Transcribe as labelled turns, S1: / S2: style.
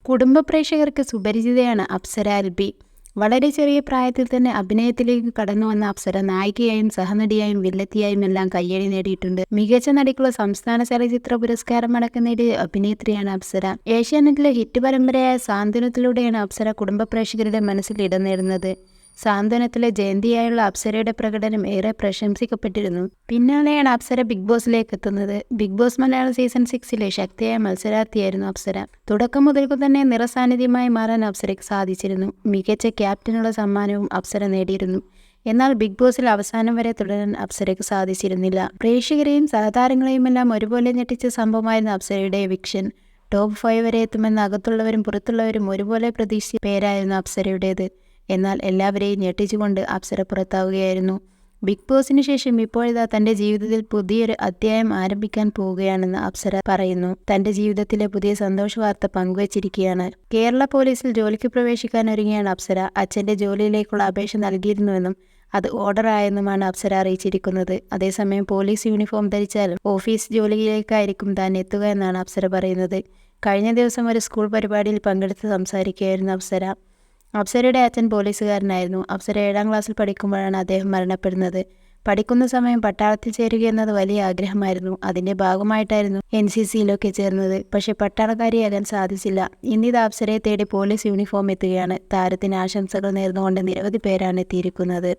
S1: കുടുംബ പ്രേക്ഷകർക്ക് സുപരിചിതയാണ് അപ്സര എൽ.പി. വളരെ ചെറിയ പ്രായത്തിൽ തന്നെ അഭിനയത്തിലേക്ക് കടന്നു വന്ന അപ്സര നായികയായും സഹനടിയായും വില്ലത്തിയായും എല്ലാം കയ്യടി നേടിയിട്ടുണ്ട്. മികച്ച നടിക്കുള്ള സംസ്ഥാന ചലച്ചിത്ര പുരസ്കാരം അടക്കം നേടിയ അഭിനേത്രിയാണ് അപ്സര. ഏഷ്യാനെറ്റിലെ ഹിറ്റ് പരമ്പരയായ സാന്ത്വനത്തിലൂടെയാണ് അപ്സര കുടുംബ പ്രേക്ഷകരുടെ മനസ്സിൽ ഇടം നേടുന്നത്. സാന്ത്വനത്തിലെ ജയന്തിയായുള്ള അപ്സരയുടെ പ്രകടനം ഏറെ പ്രശംസിക്കപ്പെട്ടിരുന്നു. പിന്നാലെയാണ് അപ്സര ബിഗ് ബോസിലേക്ക് എത്തുന്നത്. ബിഗ് ബോസ് മലയാളം സീസൺ 6-ലെ ശക്തിയായ മത്സരാർത്ഥിയായിരുന്നു അപ്സര. തുടക്കം മുതൽക്കു തന്നെ നിറസാന്നിധ്യമായി മാറാൻ അപ്സരയ്ക്ക് സാധിച്ചിരുന്നു. മികച്ച ക്യാപ്റ്റനുള്ള സമ്മാനവും അപ്സര നേടിയിരുന്നു. എന്നാൽ ബിഗ് ബോസിൽ അവസാനം വരെ തുടരാൻ അപ്സരയ്ക്ക് സാധിച്ചിരുന്നില്ല. പ്രേക്ഷകരെയും സഹതാരങ്ങളെയുമെല്ലാം ഒരുപോലെ ഞെട്ടിച്ച സംഭവമായിരുന്നു അപ്സരയുടെ എവിക്ഷൻ. ടോപ്പ് 5 വരെ എത്തുമെന്ന് അകത്തുള്ളവരും പുറത്തുള്ളവരും ഒരുപോലെ പ്രതീക്ഷിച്ച പേരായിരുന്നു അപ്സരയുടേത്. എന്നാൽ എല്ലാവരെയും ഞെട്ടിച്ചുകൊണ്ട് അപ്സര പുറത്താവുകയായിരുന്നു. ബിഗ് ബോസിന് ശേഷം ഇപ്പോഴിതാ തന്റെ ജീവിതത്തിൽ പുതിയൊരു അധ്യായം ആരംഭിക്കാൻ പോവുകയാണെന്ന് അപ്സര പറയുന്നു. തന്റെ ജീവിതത്തിലെ പുതിയ സന്തോഷ വാർത്ത പങ്കുവച്ചിരിക്കുകയാണ്. കേരള പോലീസിൽ ജോലിക്ക് പ്രവേശിക്കാൻ ഒരുങ്ങിയാണ് അപ്സര. അച്ഛന്റെ ജോലിയിലേക്കുള്ള അപേക്ഷ നൽകിയിരുന്നുവെന്നും അത് ഓർഡർ ആയെന്നുമാണ് അപ്സര അറിയിച്ചിരിക്കുന്നത്. അതേസമയം പോലീസ് യൂണിഫോം ധരിച്ചാലും ഓഫീസ് ജോലിയിലേക്കായിരിക്കും താൻ എത്തുക എന്നാണ് അപ്സര പറയുന്നത്. കഴിഞ്ഞ ദിവസം ഒരു സ്കൂൾ പരിപാടിയിൽ പങ്കെടുത്ത് സംസാരിക്കുകയായിരുന്നു അപ്സര. അപ്സരയുടെ അച്ഛൻ പോലീസുകാരനായിരുന്നു. അപ്സര 7ാം ക്ലാസ്സിൽ പഠിക്കുമ്പോഴാണ് അദ്ദേഹം മരണപ്പെടുന്നത്. പഠിക്കുന്ന സമയം പട്ടാളത്തിൽ ചേരുക എന്നത് വലിയ ആഗ്രഹമായിരുന്നു. അതിന്റെ ഭാഗമായിട്ടായിരുന്നു NCCയിലൊക്കെ ചേർന്നത്. പക്ഷെ പട്ടാളക്കാരിയാകാൻ സാധിച്ചില്ല. ഇന്നിത് അപ്സരയെ തേടി പോലീസ് യൂണിഫോം എത്തുകയാണ്. താരത്തിന് ആശംസകൾ നേർന്നുകൊണ്ട് നിരവധി പേരാണ് എത്തിയിരിക്കുന്നത്.